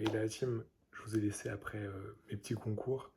Hey la team, je vous ai laissé après mes petits concours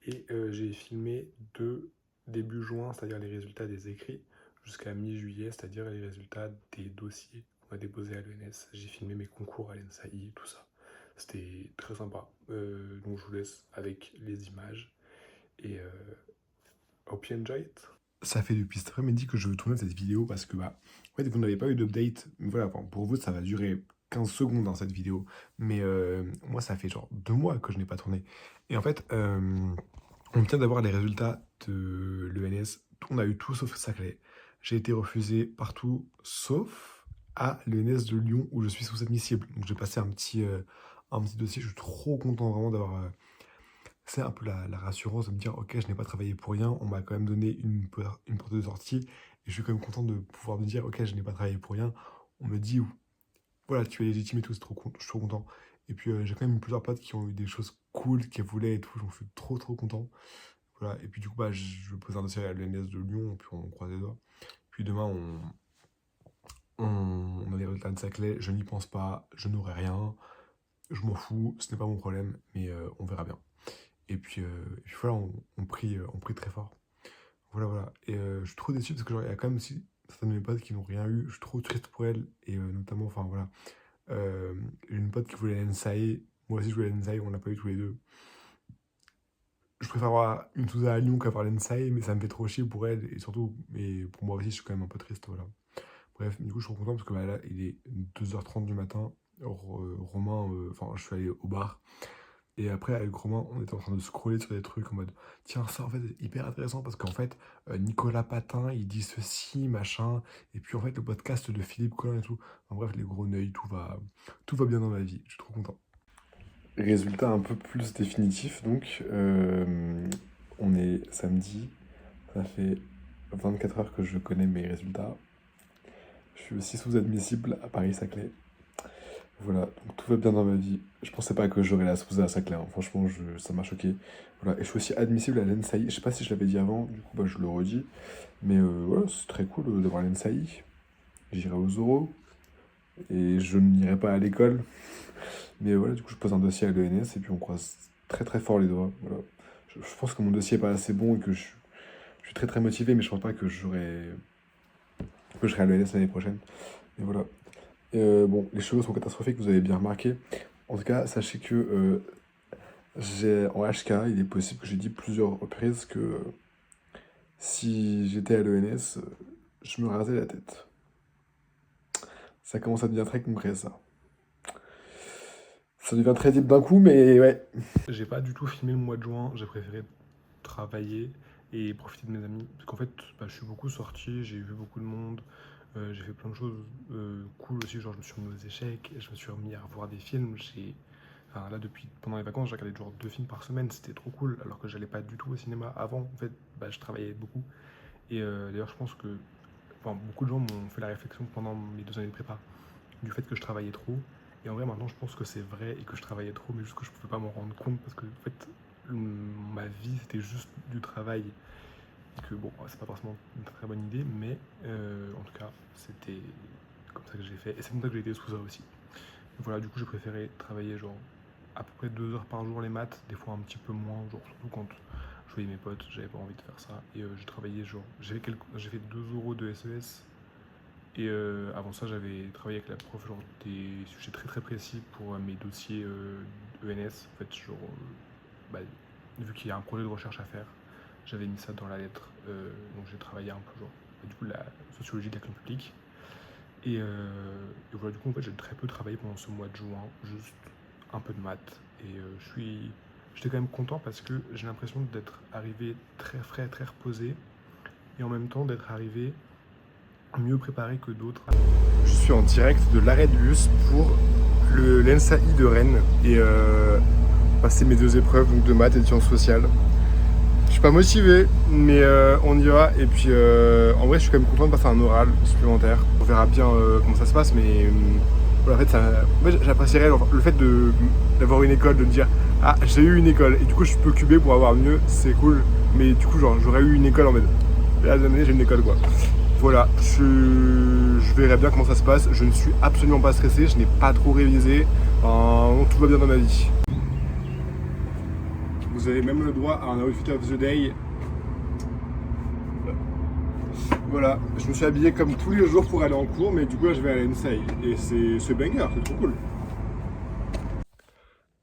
et j'ai filmé de début juin, c'est-à-dire les résultats des écrits, jusqu'à mi-juillet, c'est-à-dire les résultats des dossiers qu'on va déposer à l'ENS. J'ai filmé mes concours à l'ENSAI, tout ça. C'était très sympa. Donc je vous laisse avec les images et hope you enjoy it. Ça fait depuis cet après-midi que je veux tourner cette vidéo parce que en fait, vous n'avez pas eu d'update. Voilà, bon, pour vous, ça va durer 15 secondes dans cette vidéo. Mais moi, ça fait genre 2 mois que je n'ai pas tourné. Et en fait, on vient d'avoir les résultats de l'ENS. On a eu tout sauf Saclay. J'ai été refusé partout sauf à l'ENS de Lyon où je suis sous-admissible. Donc j'ai passé un petit dossier. Je suis trop content vraiment d'avoir... c'est un peu la rassurance de me dire, ok, je n'ai pas travaillé pour rien, on m'a quand même donné une porte de sortie, et je suis quand même content de pouvoir me dire, ok, je n'ai pas travaillé pour rien. On me dit, voilà, tu es légitime et tout, je suis trop content. Et puis j'ai quand même eu plusieurs potes qui ont eu des choses cool, qui voulaient et tout, j'en suis trop content. Voilà, et puis du coup, je vais poser un dossier à l'ENS de Lyon, puis on croise les doigts. Puis demain, on a les résultats de Saclay, je n'y pense pas, je n'aurai rien, je m'en fous, ce n'est pas mon problème, mais on verra bien. Et puis voilà, on prie très fort. Voilà. Et je suis trop déçu parce que genre, il y a quand même aussi certaines de mes potes qui n'ont rien eu. Je suis trop triste pour elles. Et notamment, enfin voilà, une pote qui voulait l'NSAE. Moi aussi, je voulais l'NSAE, on l'a pas eu tous les deux. Je préfère avoir une Sousa à Lyon qu'avoir l'NSAE, mais ça me fait trop chier pour elle. Et surtout, mais pour moi aussi, je suis quand même un peu triste. Voilà. Bref, du coup, je suis trop content parce que là, il est 2h30 du matin. Romain, enfin, je suis allé au bar. Et après, avec Romain, on était en train de scroller sur des trucs en mode tiens, ça en fait c'est hyper intéressant parce qu'en fait, Nicolas Patin il dit ceci, machin. Et puis en fait, le podcast de Philippe Collin et tout. En bref, les gros neuils, tout va bien dans ma vie. Je suis trop content. Résultat un peu plus définitif donc. On est samedi. Ça fait 24 heures que je connais mes résultats. Je suis aussi sous-admissible à Paris-Saclay. Voilà, donc tout va bien dans ma vie. Je pensais pas que j'aurais la Sousa à Saclay, hein. Franchement, ça m'a choqué. Voilà, et je suis aussi admissible à l'ENSAI. Je sais pas si je l'avais dit avant, du coup, je le redis. Mais voilà, c'est très cool d'avoir l'ENSAI. J'irai aux oraux. Et je n'irai pas à l'école. Mais voilà, du coup, je pose un dossier à l'ENS et puis on croise très fort les doigts. Voilà. Je pense que mon dossier est pas assez bon et que je suis très motivé, mais je pense pas que je serai à l'ENS l'année prochaine. Et voilà. Bon, les cheveux sont catastrophiques, vous avez bien remarqué. En tout cas, sachez que en HK, il est possible que j'ai dit plusieurs reprises que si j'étais à l'ENS, je me rasais la tête. Ça commence à devenir très concret, ça. Ça devient très deep d'un coup, mais ouais. J'ai pas du tout filmé le mois de juin, j'ai préféré travailler et profiter de mes amis. Parce qu'en fait, je suis beaucoup sorti, j'ai vu beaucoup de monde. J'ai fait plein de choses cool aussi, genre je me suis remis aux échecs, je me suis remis à revoir des films. Enfin là, pendant les vacances, j'ai regardé genre 2 films par semaine, c'était trop cool, alors que j'allais pas du tout au cinéma avant. En fait, je travaillais beaucoup. Et d'ailleurs, je pense que beaucoup de gens m'ont fait la réflexion pendant mes 2 années de prépa du fait que je travaillais trop. Et en vrai, maintenant, je pense que c'est vrai et que je travaillais trop, mais juste que je pouvais pas m'en rendre compte parce que en fait, ma vie c'était juste du travail. Et que bon, c'est pas forcément une très bonne idée, mais en tout cas, c'était comme ça que j'ai fait. Et c'est comme ça que j'ai été sous ça aussi. Et voilà, du coup, j'ai préféré travailler genre à peu près 2 heures par jour les maths, des fois un petit peu moins, genre surtout quand je voyais mes potes, j'avais pas envie de faire ça. Et j'ai travaillé genre, j'ai fait 2 euros de SES. Et avant ça, j'avais travaillé avec la prof, genre des sujets très précis pour mes dossiers ENS. En fait, genre, vu qu'il y a un projet de recherche à faire, j'avais mis ça dans la lettre, donc j'ai travaillé un peu genre, du coup, la sociologie de l'action publique. Et voilà, du coup, en fait, j'ai très peu travaillé pendant ce mois de juin, juste un peu de maths. Et j'étais quand même content parce que j'ai l'impression d'être arrivé très frais, très reposé, et en même temps d'être arrivé mieux préparé que d'autres. Je suis en direct de l'arrêt de bus pour l'ENSAI de Rennes et passer mes 2 épreuves, donc de maths et de sciences sociales. Je suis pas motivé, mais on y va. Et puis en vrai, je suis quand même content de passer un oral supplémentaire. On verra bien comment ça se passe, mais voilà, en fait, j'apprécierais le fait d'avoir une école, de me dire ah, j'ai eu une école et du coup je peux cuber pour avoir mieux, c'est cool. Mais du coup, genre, j'aurais eu une école en mode là, l'année, j'ai une école quoi. Voilà, je verrai bien comment ça se passe. Je ne suis absolument pas stressé, je n'ai pas trop révisé. Enfin, tout va bien dans ma vie. Vous avez même le droit à un outfit of the day. Voilà, je me suis habillé comme tous les jours pour aller en cours, mais du coup là je vais à l'ENSAI. Et c'est banger, c'est trop cool.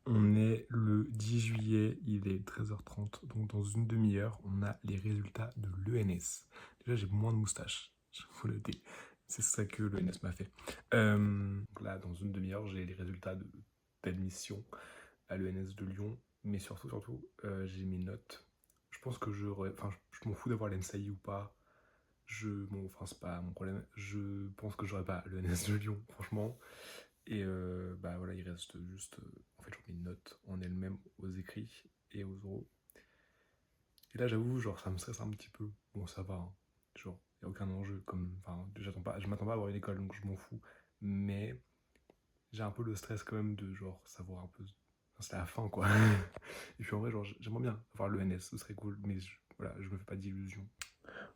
On est le 10 juillet, il est 13h30, donc dans une demi-heure, on a les résultats de l'ENS. Déjà, j'ai moins de moustache, il faut noter. C'est ça que l'ENS m'a fait. Là, dans une demi-heure, j'ai les résultats d'admission à l'ENS de Lyon, mais surtout, j'ai mes notes. Je pense que je m'en fous d'avoir l'ENSAI ou pas. Enfin, c'est pas mon problème. Je pense que j'aurai pas l'ENS de Lyon, franchement. Et voilà, il reste juste en fait, genre mes notes en elles-mêmes aux écrits et aux oraux. Et là, j'avoue, genre, ça me stresse un petit peu. Bon, ça va, hein. Genre, il n'y a aucun enjeu. Enfin, je m'attends pas à avoir une école, donc je m'en fous. Mais j'ai un peu le stress quand même de, genre, savoir un peu. Enfin, c'est la fin, quoi. Et puis en vrai, genre, j'aimerais bien avoir l'ENS, ce serait cool. Mais voilà, je me fais pas d'illusions.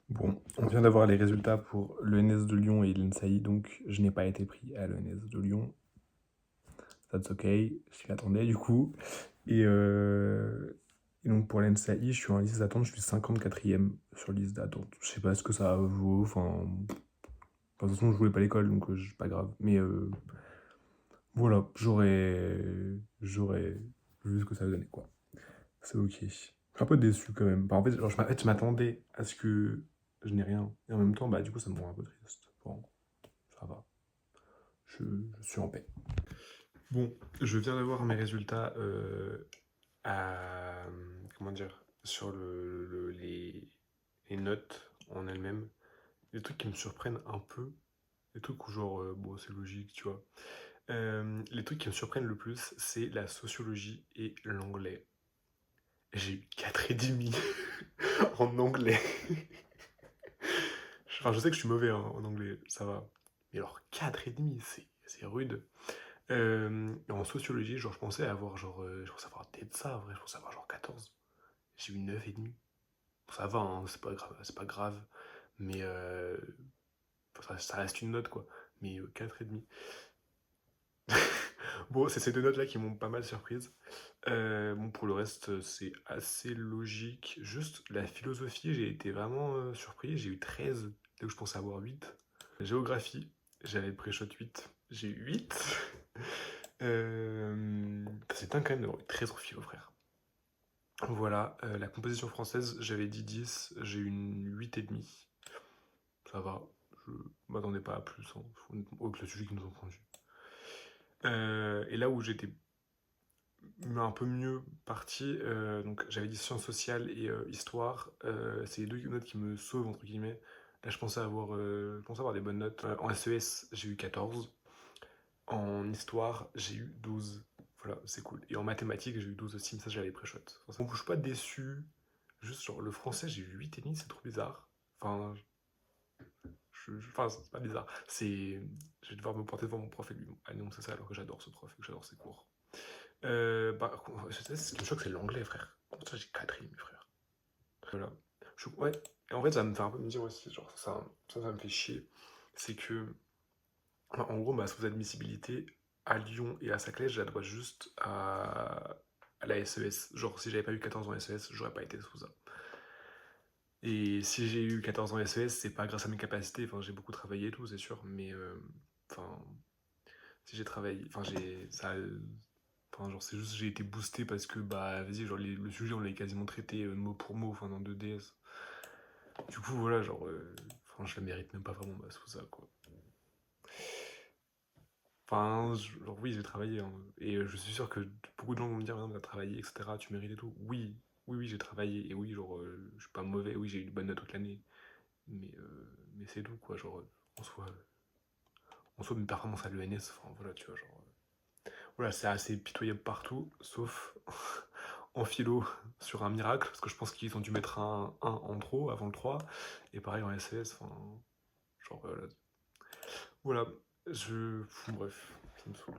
Bon, on vient d'avoir les résultats pour l'ENS de Lyon et l'ENSAI, donc je n'ai pas été pris à l'ENS de Lyon. That's ok, je m'y attendais du coup. Et donc pour l'NSAI, je suis en liste d'attente, je suis 54e sur liste d'attente. Je sais pas ce que ça vaut, enfin... De toute façon, je voulais pas l'école, donc c'est pas grave. Mais voilà, j'aurais vu ce que ça donnait, quoi. C'est ok. Je suis un peu déçu quand même. Enfin, en fait, je m'attendais à ce que je n'ai rien. Et en même temps, bah du coup, ça me rend un peu triste. Bon, ça va. Je suis en paix. Bon, je viens d'avoir mes résultats comment dire, sur les notes en elles-mêmes. Des trucs qui me surprennent un peu, des trucs où genre, bon, c'est logique, tu vois. Les trucs qui me surprennent le plus, c'est la sociologie et l'anglais. J'ai eu 4,5 en anglais. Enfin, je sais que je suis mauvais hein, en anglais, ça va. Mais alors 4,5, c'est rude. En sociologie, genre, je pensais avoir je pensais avoir peut-être ça, vrai, je pensais avoir genre 14. J'ai eu 9,5. Ça va, hein, c'est pas grave. Mais ça reste une note, quoi. Mais 4,5. Bon, c'est ces deux notes-là qui m'ont pas mal surprise. Bon, pour le reste, c'est assez logique. Juste la philosophie, j'ai été vraiment surpris. J'ai eu 13, là où je pensais avoir 8. Géographie, j'avais pré-shot 8. J'ai eu 8. C'est dingue quand même d'avoir eu 13 en philo, frère. Voilà, la composition française, j'avais dit 10, j'ai eu une 8,5. Ça va, je m'attendais pas à plus, hein, avec le sujet qui nous ont rendu. Et là où j'étais un peu mieux parti, donc j'avais dit sciences sociales et histoire, c'est les deux notes qui me sauvent, entre guillemets. Là, je pensais avoir des bonnes notes. En SES, j'ai eu 14. En histoire, j'ai eu 12. Voilà, c'est cool. Et en mathématiques, j'ai eu 12 aussi, mais ça, j'avais pré-shot. Donc, je suis pas déçu. Juste, genre, le français, j'ai eu 8,5, c'est trop bizarre. Enfin, enfin, c'est pas bizarre. Je vais devoir me porter devant mon prof et lui annoncer ça alors que j'adore ce prof et que j'adore ses cours. Ce qui me choque, c'est l'anglais, frère. Comment ça, j'ai 4,5, frère. Voilà. Ouais. Et en fait, ça me fait un peu me dire aussi, genre, ça me fait chier. C'est que, en gros, ma sous-admissibilité à Lyon et à Saclay, je la dois juste à la SES. Genre, si j'avais pas eu 14 ans SES, j'aurais pas été sous ça. Et si j'ai eu 14 ans SES, c'est pas grâce à mes capacités, enfin j'ai beaucoup travaillé et tout, c'est sûr, mais enfin, si j'ai travaillé, enfin j'ai, ça, enfin genre c'est juste j'ai été boosté parce que bah vas-y, genre le sujet on l'avait quasiment traité mot pour mot, enfin dans 2DS. Du coup voilà, genre, enfin je la mérite même pas vraiment bah, sous ça quoi. Enfin, genre oui j'ai travaillé, hein, et je suis sûr que beaucoup de gens vont me dire, ah, t'as travaillé, etc., tu mérites et tout. Oui, oui, j'ai travaillé, et oui, genre, je suis pas mauvais, oui, j'ai eu une bonne note toute l'année. Mais c'est tout, quoi, genre, en soi, mes performances à l'ENS, enfin, voilà, tu vois, genre, voilà, c'est assez pitoyable partout, sauf en philo, sur un miracle, parce que je pense qu'ils ont dû mettre un 1 en trop, avant le 3, et pareil en SES, enfin, genre, voilà, bref, ça me saoule.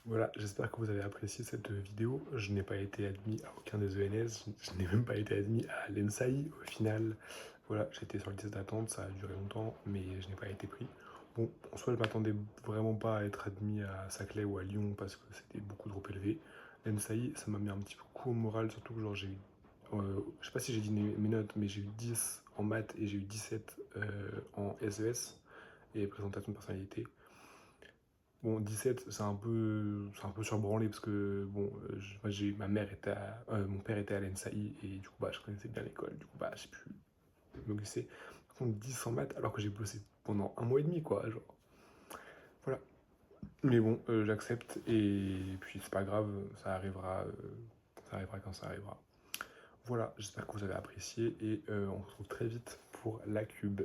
Voilà, j'espère que vous avez apprécié cette vidéo. Je n'ai pas été admis à aucun des ENS, je n'ai même pas été admis à l'ENSAI au final. Voilà, j'étais sur le liste d'attente, ça a duré longtemps, mais je n'ai pas été pris. Bon, en soi, je m'attendais vraiment pas à être admis à Saclay ou à Lyon parce que c'était beaucoup trop élevé. L'ENSAI, ça m'a mis un petit coup au moral, surtout que genre j'ai eu, je sais pas si j'ai dit mes notes, mais j'ai eu 10 en maths et j'ai eu 17 en SES et présentation de personnalité. Bon, 17, c'est un peu surbranlé parce que bon, moi, ma mère était mon père était à l'ENSAI et du coup bah je connaissais bien l'école, du coup bah j'ai pu me glisser. Par contre, 10 en maths alors que j'ai bossé pendant un mois et demi quoi, genre. Voilà. Mais bon, j'accepte et puis c'est pas grave, ça arrivera quand ça arrivera. Voilà, j'espère que vous avez apprécié et on se retrouve très vite pour la cube.